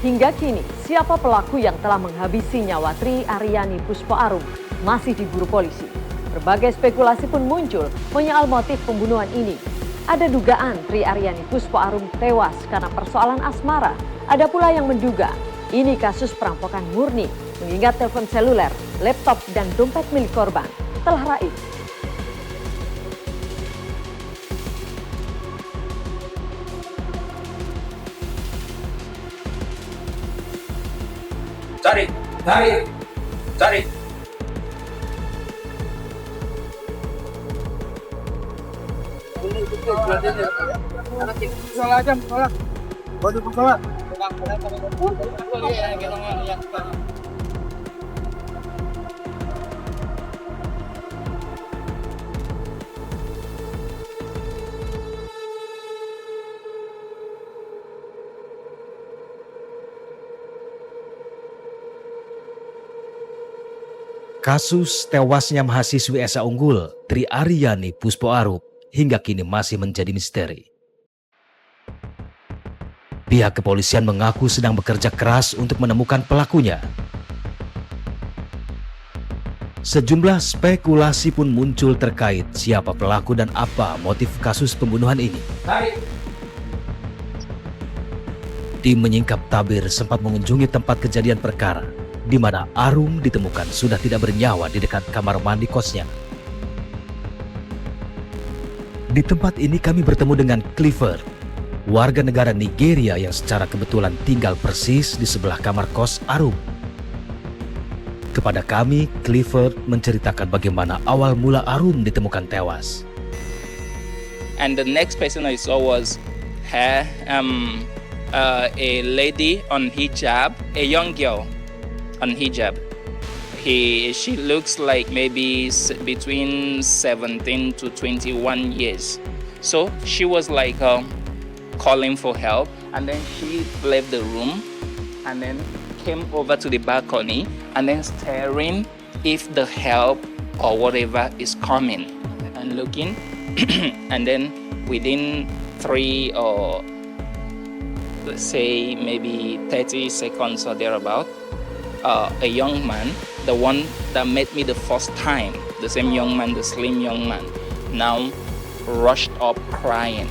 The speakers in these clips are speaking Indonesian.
Hingga kini, siapa pelaku yang telah menghabisi nyawa Tri Aryani Puspo Arum masih diburu polisi. Berbagai spekulasi pun muncul menyoal motif pembunuhan ini. Ada dugaan Tri Aryani Puspo Arum tewas karena persoalan asmara. Ada pula yang menduga ini kasus perampokan murni, mengingat telepon seluler, laptop, dan dompet milik korban telah raib. Cari. Salah aja, salah. Waduh, salah. Kasus tewasnya mahasiswi SA Unggul Tri Aryani Puspo Arum hingga kini masih menjadi misteri. Pihak kepolisian mengaku sedang bekerja keras untuk menemukan pelakunya. Sejumlah spekulasi pun muncul terkait siapa pelaku dan apa motif kasus pembunuhan ini. Tim menyingkap tabir sempat mengunjungi tempat kejadian perkara, di mana Arum ditemukan sudah tidak bernyawa di dekat kamar mandi kosnya. Di tempat ini kami bertemu dengan Clifford, warga negara Nigeria yang secara kebetulan tinggal persis di sebelah kamar kos Arum. Kepada kami, Clifford menceritakan bagaimana awal mula Arum ditemukan tewas. And the next person I saw was her, a lady on hijab, a young girl on hijab. She looks like maybe between 17 to 21 years. So she was like calling for help, and then she left the room and then came over to the balcony and then staring if the help or whatever is coming and looking. And then within 3 or let's say maybe 30 seconds or thereabout, a young man, the one that met me the first time, the same young man, the slim young man, now rushed up crying.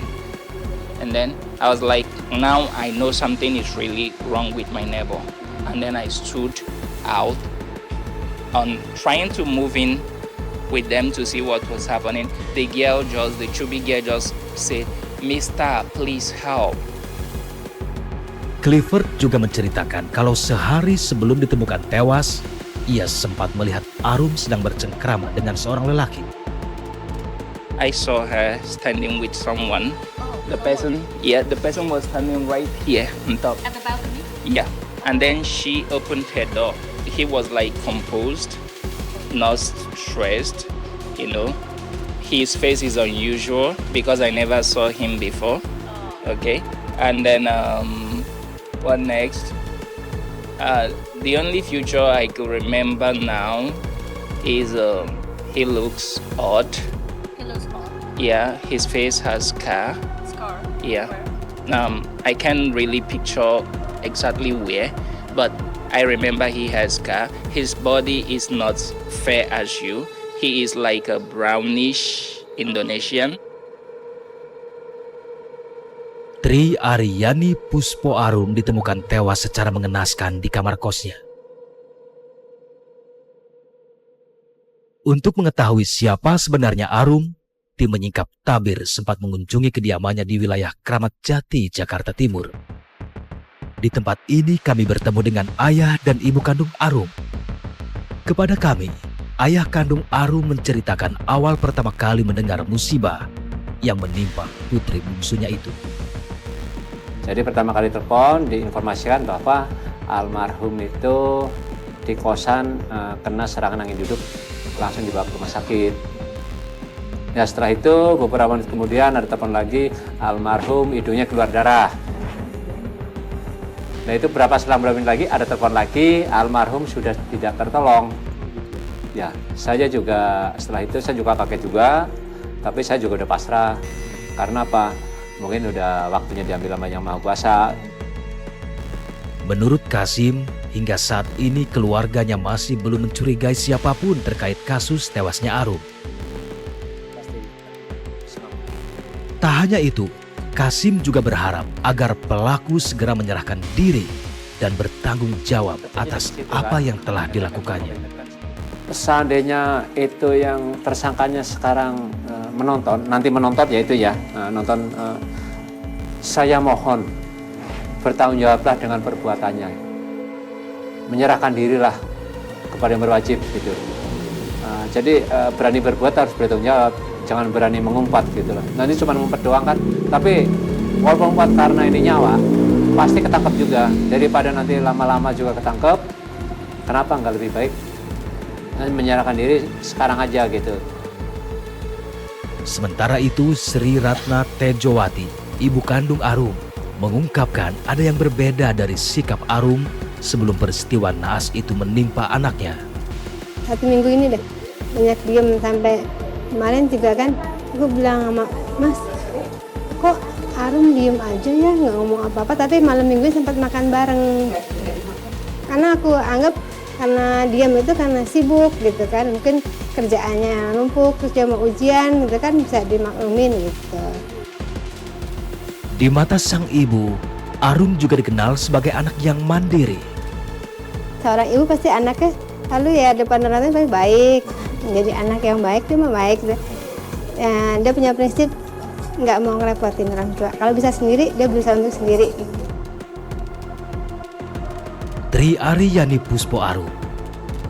And then I was like, now I know something is really wrong with my neighbor. And then I stood out on trying to move in with them to see what was happening. The chubby girl just said, "Mister, please help." Clifford juga menceritakan kalau sehari sebelum ditemukan tewas, ia sempat melihat Arum sedang bercengkrama dengan seorang lelaki. I saw her standing with someone. The person was standing right here on top. At the balcony? Yeah. And then she opened her door. He was like composed, not stressed, you know. His face is unusual because I never saw him before. Okay. And then what next? The only feature I could remember now is he looks odd. He looks odd. Yeah, his face has scar. Scar? Yeah. Where? I can't really picture exactly where, but I remember he has scar. His body is not fair as you. He is like a brownish Indonesian. Tri Aryani Puspo Arum ditemukan tewas secara mengenaskan di kamar kosnya. Untuk mengetahui siapa sebenarnya Arum, tim menyingkap tabir sempat mengunjungi kediamannya di wilayah Kramat Jati, Jakarta Timur. Di tempat ini kami bertemu dengan ayah dan ibu kandung Arum. Kepada kami, ayah kandung Arum menceritakan awal pertama kali mendengar musibah yang menimpa putri bungsunya itu. Jadi pertama kali telepon diinformasikan bahwa almarhum itu di kosan kena serangan angin duduk, langsung dibawa ke rumah sakit. Ya setelah itu beberapa menit kemudian ada telepon lagi, almarhum hidungnya keluar darah. Nah itu selang berapa menit lagi ada telepon lagi, almarhum sudah tidak tertolong. Ya saya juga setelah itu saya juga kaget juga, tapi saya juga udah pasrah. Karena apa? Mungkin udah waktunya diambil sama Yang Maha Kuasa. Menurut Kasim, hingga saat ini keluarganya masih belum mencurigai siapapun terkait kasus tewasnya Arum. Tak hanya itu, Kasim juga berharap agar pelaku segera menyerahkan diri dan bertanggung jawab atas apa yang telah dilakukannya. Seandainya itu yang tersangkanya sekarang nanti menonton ya itu ya, nonton, saya mohon bertanggung jawablah dengan perbuatannya. Menyerahkan dirilah kepada yang berwajib gitu. Jadi berani berbuat harus bertanggung jawab, jangan berani mengumpat gitu loh. Nanti cuma mengumpat doang kan, tapi walaupun mengumpat karena ini nyawa, pasti ketangkep juga. Daripada nanti lama-lama juga ketangkep, kenapa nggak lebih baik menyerahkan diri sekarang aja gitu. Sementara itu, Sri Ratna Tejowati, ibu kandung Arum, mengungkapkan ada yang berbeda dari sikap Arum sebelum peristiwa naas itu menimpa anaknya. 1 minggu ini deh, banyak diem sampai kemarin juga kan, aku bilang sama Mas, kok Arum diem aja ya, nggak ngomong apa-apa, tapi malam minggu sempat makan bareng. Karena aku anggap karena diam itu karena sibuk gitu kan, mungkin kerjaannya numpuk, terus dia mau ujian gitu kan, bisa dimaklumin gitu. Di mata sang ibu, Arum juga dikenal sebagai anak yang mandiri. Seorang ibu pasti anaknya lalu ya depan orang tua baik, jadi anak yang baik, dia mah baik. Ya, dia punya prinsip nggak mau ngerepotin orang tua. Kalau bisa sendiri, dia berusaha untuk sendiri. Tri Aryani Puspo Arum,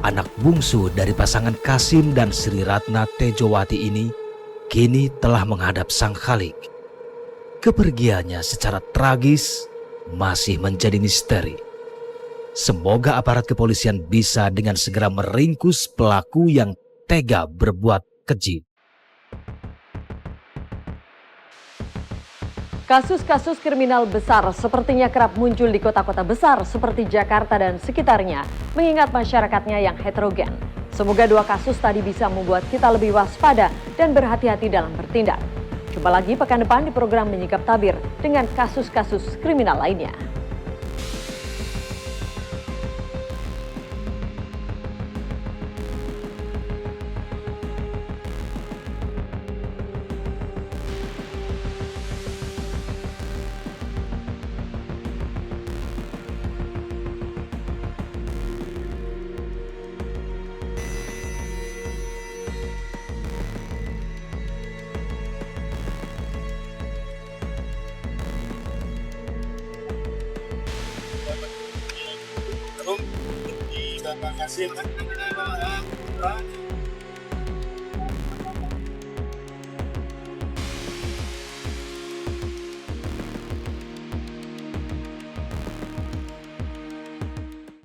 anak bungsu dari pasangan Kasim dan Sri Ratna Tejowati ini, kini telah menghadap Sang Khalik. Kepergiannya secara tragis masih menjadi misteri. Semoga aparat kepolisian bisa dengan segera meringkus pelaku yang tega berbuat keji. Kasus-kasus kriminal besar sepertinya kerap muncul di kota-kota besar seperti Jakarta dan sekitarnya, mengingat masyarakatnya yang heterogen. Semoga 2 kasus tadi bisa membuat kita lebih waspada dan berhati-hati dalam bertindak. Jumpa lagi pekan depan di program Menyingkap Tabir dengan kasus-kasus kriminal lainnya. Di Bapak Kasim.